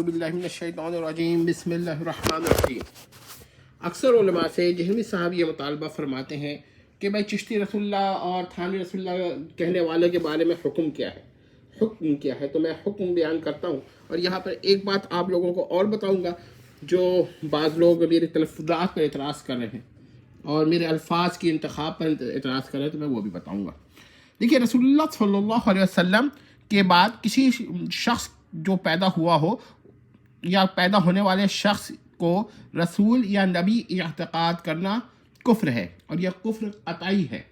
باللہ من الشیطان الرجیم بسم اللہ الرحمن الرحیم۔ اکثر علماء سے جہلمی صاحب یہ مطالبہ فرماتے ہیں کہ بھائی چشتی رسول اللہ اور تھانوی رسول اللہ کہنے والے کے بارے میں حکم کیا ہے، تو میں حکم بیان کرتا ہوں۔ اور یہاں پر ایک بات آپ لوگوں کو اور بتاؤں گا، جو بعض لوگ میرے تلفظات پر اعتراض کر رہے ہیں اور میرے الفاظ کی انتخاب پر اعتراض کر رہے ہیں، تو میں وہ بھی بتاؤں گا۔ دیکھیے، رسول اللہ صلی اللہ علیہ وسلم کے بعد کسی شخص جو پیدا ہوا ہو یا پیدا ہونے والے شخص کو رسول یا نبی اعتقاد کرنا کفر ہے، اور یہ کفر قطعی ہے۔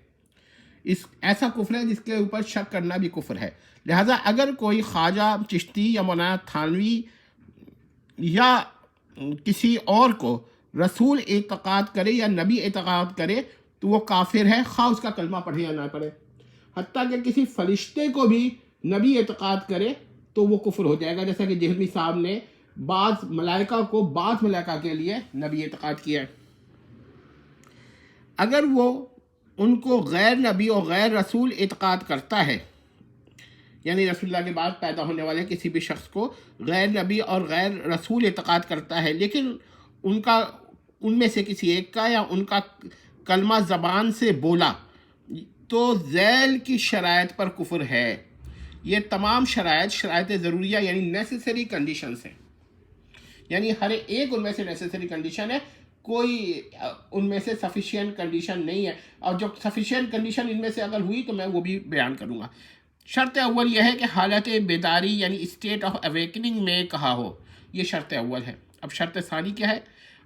ایسا کفر ہے جس کے اوپر شک کرنا بھی کفر ہے۔ لہٰذا اگر کوئی خواجہ، چشتی یا مولانا تھانوی یا کسی اور کو رسول اعتقاد کرے یا نبی اعتقاد کرے تو وہ کافر ہے، خواہ اس کا کلمہ پڑھے یا نہ پڑھے۔ حتیٰ کہ کسی فرشتے کو بھی نبی اعتقاد کرے تو وہ کفر ہو جائے گا، جیسا کہ جہلمی صاحب نے بعض ملائکہ کے لیے نبی اعتقاد کیا ہے۔ اگر وہ ان کو غیر نبی اور غیر رسول اعتقاد کرتا ہے، یعنی رسول اللہ کے بعد پیدا ہونے والے کسی بھی شخص کو غیر نبی اور غیر رسول اعتقاد کرتا ہے، لیکن ان میں سے کسی ایک کا یا ان کا کلمہ زبان سے بولا، تو ذیل کی شرائط پر کفر ہے۔ یہ تمام شرائط ضروریہ یعنی نیسیسری کنڈیشنز ہیں، یعنی ہر ایک ان میں سے نیسیسری کنڈیشن ہے، کوئی ان میں سے سفیشینٹ کنڈیشن نہیں ہے۔ اور جب سفیشینٹ کنڈیشن ان میں سے اگر ہوئی تو میں وہ بھی بیان کروں گا۔ شرط اول یہ ہے کہ حالت بیداری یعنی اسٹیٹ آف اویکننگ میں کہا ہو، یہ شرط اول ہے۔ اب شرط ثانی کیا ہے؟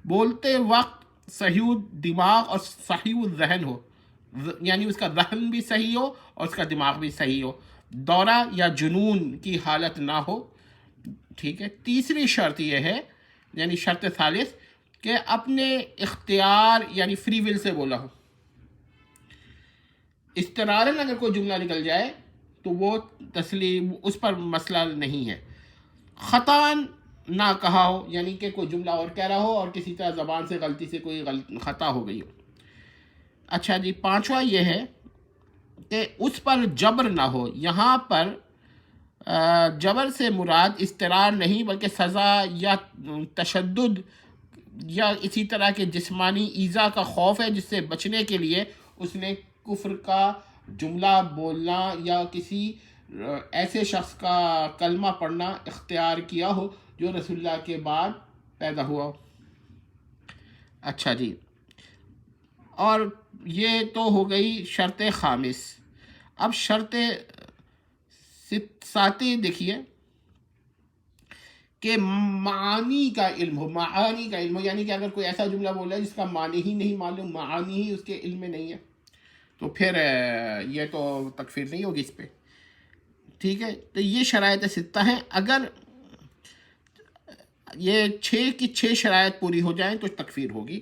بولتے وقت صحیح دماغ اور صحیح ذہن ہو، یعنی اس کا ذہن بھی صحیح ہو اور اس کا دماغ بھی صحیح ہو، دورہ یا جنون کی حالت نہ ہو۔ ٹھیک ہے۔ تیسری شرط یہ ہے، یعنی شرط ثالث، کہ اپنے اختیار یعنی فری ول سے بولا ہو۔ اضطرارً اگر کوئی جملہ نکل جائے تو وہ تسلیم، اس پر مسئلہ نہیں ہے۔ خطاً نہ کہا ہو، یعنی کہ کوئی جملہ اور کہہ رہا ہو اور کسی طرح زبان سے غلطی سے کوئی خطا ہو گئی ہو۔ اچھا جی، پانچواں یہ ہے کہ اس پر جبر نہ ہو۔ یہاں پر جبر سے مراد اضطرار نہیں بلکہ سزا یا تشدد یا اسی طرح کے جسمانی ایذا کا خوف ہے، جس سے بچنے کے لیے اس نے کفر کا جملہ بولنا یا کسی ایسے شخص کا کلمہ پڑھنا اختیار کیا ہو جو رسول اللہ کے بعد پیدا ہوا ہو۔ اچھا جی، اور یہ تو ہو گئی شرط خامس۔ اب شرط ساتیں دیکھیے کہ معانی کا علم ہو، یعنی کہ اگر کوئی ایسا جملہ بولا ہے جس کا معنی ہی نہیں معلوم، معانی ہی اس کے علم میں نہیں ہے، تو پھر یہ تو تکفیر نہیں ہوگی اس پہ۔ ٹھیک ہے، تو یہ شرائط ستہ ہیں۔ اگر یہ 6 کی 6 شرائط پوری ہو جائیں تو تکفیر ہوگی۔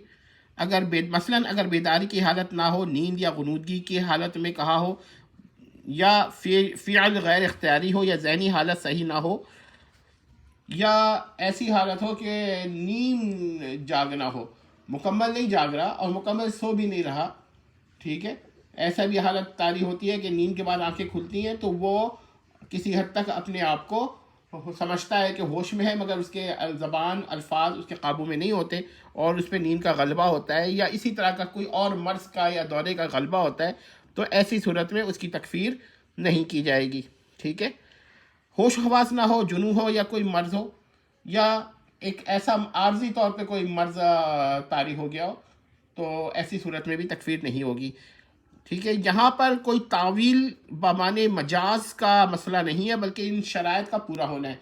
مثلاً اگر بیداری کی حالت نہ ہو، نیند یا غنودگی کی حالت میں کہا ہو، یا فعل غیر اختیاری ہو، یا ذہنی حالت صحیح نہ ہو، یا ایسی حالت ہو کہ نیند جاگنا ہو، مکمل نہیں جاگ رہا اور مکمل سو بھی نہیں رہا۔ ٹھیک ہے، ایسا بھی حالت طاری ہوتی ہے کہ نیند کے بعد آنکھیں کھلتی ہیں تو وہ کسی حد تک اپنے آپ کو سمجھتا ہے کہ ہوش میں ہے، مگر اس کے زبان الفاظ اس کے قابو میں نہیں ہوتے اور اس پہ نیند کا غلبہ ہوتا ہے، یا اسی طرح کا کوئی اور مرض کا یا دورے کا غلبہ ہوتا ہے، تو ایسی صورت میں اس کی تکفیر نہیں کی جائے گی۔ ٹھیک ہے، ہوش و حواس نہ ہو، جنون ہو یا کوئی مرض ہو، یا ایک ایسا عارضی طور پہ کوئی مرض طاری ہو گیا ہو، تو ایسی صورت میں بھی تکفیر نہیں ہوگی۔ ٹھیک ہے، یہاں پر کوئی تعویل بمعنی مجاز کا مسئلہ نہیں ہے، بلکہ ان شرائط کا پورا ہونا ہے۔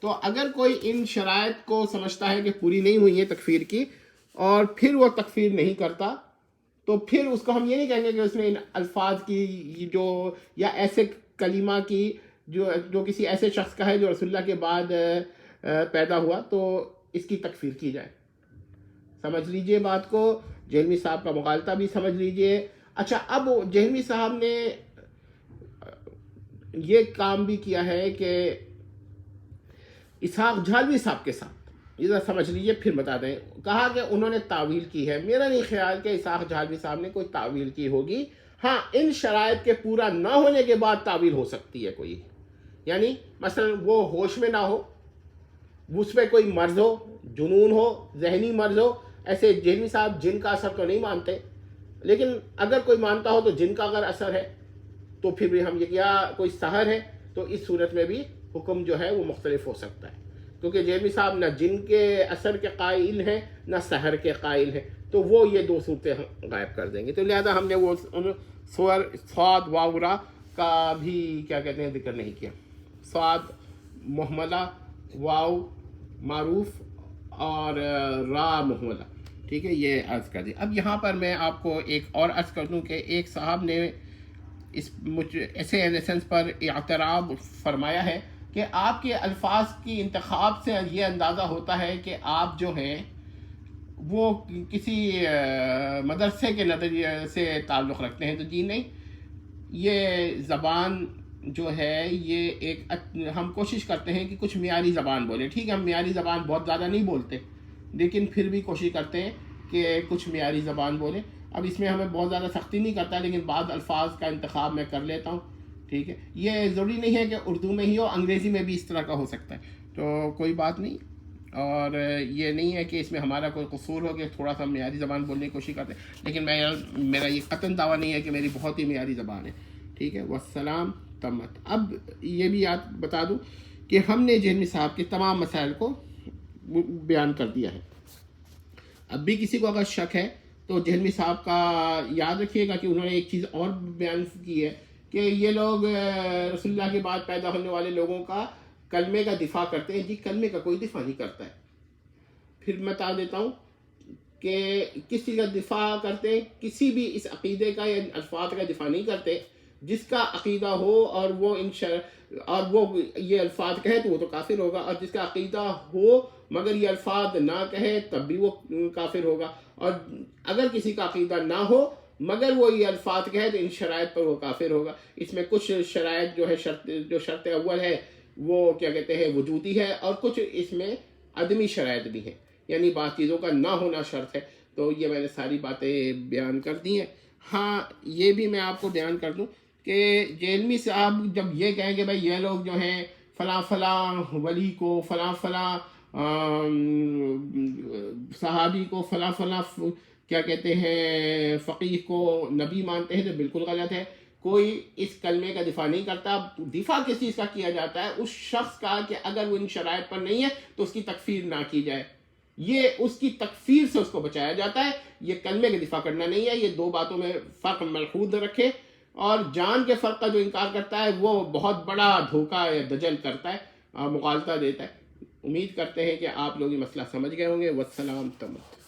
تو اگر کوئی ان شرائط کو سمجھتا ہے کہ پوری نہیں ہوئی ہے تکفیر کی، اور پھر وہ تکفیر نہیں کرتا، تو پھر اس کو ہم یہ نہیں کہیں گے کہ اس نے ان الفاظ کی یا ایسے کلمہ کی جو کسی ایسے شخص کا ہے جو رسول اللہ کے بعد پیدا ہوا، تو اس کی تکفیر کی جائے۔ سمجھ لیجئے بات کو، جہلمی صاحب کا مغالطہ بھی سمجھ لیجئے۔ اچھا، اب جہلمی صاحب نے یہ کام بھی کیا ہے کہ اسحاق جھالوی صاحب کے ساتھ، یہ ذرا سمجھ لیجئے پھر بتا دیں، کہا کہ انہوں نے تعویل کی ہے۔ میرا نہیں خیال کہ اسحاق جھالوی صاحب نے کوئی تعویل کی ہوگی۔ ہاں، ان شرائط کے پورا نہ ہونے کے بعد تعویل ہو سکتی ہے کوئی، یعنی مثلا وہ ہوش میں نہ ہو، اس پہ کوئی مرض ہو، جنون ہو، ذہنی مرض ہو. ایسے جیلمی صاحب جن کا اثر تو نہیں مانتے، لیکن اگر کوئی مانتا ہو تو جن کا اگر اثر ہے تو پھر بھی ہم یہ، یا کوئی سحر ہے تو اس صورت میں بھی حکم جو ہے وہ مختلف ہو سکتا ہے، کیونکہ جیلمی صاحب نہ جن کے اثر کے قائل ہیں نہ سحر کے قائل ہیں، تو وہ یہ دو صورتیں غائب کر دیں گے. تو لہذا ہم نے وہ سور صاد واو را کا بھی کیا کہتے ہیں ذکر نہیں کیا. صاد محملہ، واو معروف اور را محملہ. ٹھیک ہے، یہ عرض کر دی. اب یہاں پر میں آپ کو ایک اور عرض کر دوں کہ ایک صاحب نے اس ایسے ایسنس پر اعتراض فرمایا ہے کہ آپ کے الفاظ کی انتخاب سے یہ اندازہ ہوتا ہے کہ آپ جو ہیں وہ کسی مدرسے کے نظریے سے تعلق رکھتے ہیں. تو جی نہیں، یہ زبان جو ہے یہ ایک، ہم کوشش کرتے ہیں کہ کچھ معیاری زبان بولیں. ٹھیک ہے، ہم معیاری زبان بہت زیادہ نہیں بولتے، لیکن پھر بھی کوشش کرتے ہیں کہ کچھ معیاری زبان بولیں. اب اس میں ہمیں بہت زیادہ سختی نہیں کرتا، لیکن بعض الفاظ کا انتخاب میں کر لیتا ہوں. ٹھیک ہے، یہ ضروری نہیں ہے کہ اردو میں ہی ہو، انگریزی میں بھی اس طرح کا ہو سکتا ہے، تو کوئی بات نہیں. اور یہ نہیں ہے کہ اس میں ہمارا کوئی قصور ہو کہ تھوڑا سا معیاری زبان بولنے کی کوشش کرتے ہیں، لیکن میرا یہ قطعاً دعویٰ نہیں ہے کہ میری بہت ہی معیاری زبان ہے. ٹھیک ہے، والسلام تمت. اب یہ بھی یاد بتا دوں کہ ہم نے جیلمی صاحب کے تمام مسائل کو بیان کر دیا ہے. اب بھی کسی کو اگر شک ہے تو جہلمی صاحب کا یاد رکھیے گا کہ انہوں نے ایک چیز اور بیان کی ہے کہ یہ لوگ رسول اللہ کے بعد پیدا ہونے والے لوگوں کا کلمے کا دفاع کرتے ہیں. جی کلمے کا کوئی دفاع نہیں کرتا ہے. پھر میں بتا دیتا ہوں کہ کس چیز کا دفاع کرتے ہیں. کسی بھی اس عقیدے کا یا الفاظ کا دفاع نہیں کرتے. جس کا عقیدہ ہو اور وہ اور وہ یہ الفاظ کہے تو وہ تو کافر ہوگا، اور جس کا عقیدہ ہو مگر یہ الفاظ نہ کہے تب بھی وہ کافر ہوگا. اور اگر کسی کا عقیدہ نہ ہو مگر وہ یہ الفاظ کہے تو ان شرائط پر وہ کافر ہوگا. اس میں کچھ شرائط جو ہے شرط اول ہے وہ کیا کہتے ہیں وجودی ہے، اور کچھ اس میں عدمی شرائط بھی ہیں، یعنی بعض چیزوں کا نہ ہونا شرط ہے. تو یہ میں نے ساری باتیں بیان کر دی ہیں. ہاں یہ بھی میں آپ کو بیان کر دوں کہ جیلمی صاحب جب یہ کہیں کہ بھائی یہ لوگ جو ہیں فلاں فلاں ولی کو، فلاں فلاں صحابی کو، فلاں فلاں کیا کہتے ہیں فقیہ کو نبی مانتے ہیں، تو بالکل غلط ہے. کوئی اس کلمے کا دفاع نہیں کرتا. دفاع کس چیز کا کیا جاتا ہے؟ اس شخص کا کہ اگر وہ ان شرائط پر نہیں ہے تو اس کی تکفیر نہ کی جائے. یہ اس کی تکفیر سے اس کو بچایا جاتا ہے. یہ کلمے کا دفاع کرنا نہیں ہے. یہ دو باتوں میں فرق ملحوظ رکھے. اور جان کے فرق کا جو انکار کرتا ہے وہ بہت بڑا دھوکہ یا دجل کرتا ہے، مغالطہ دیتا ہے. امید کرتے ہیں کہ آپ لوگ یہ مسئلہ سمجھ گئے ہوں گے. والسلام تمت.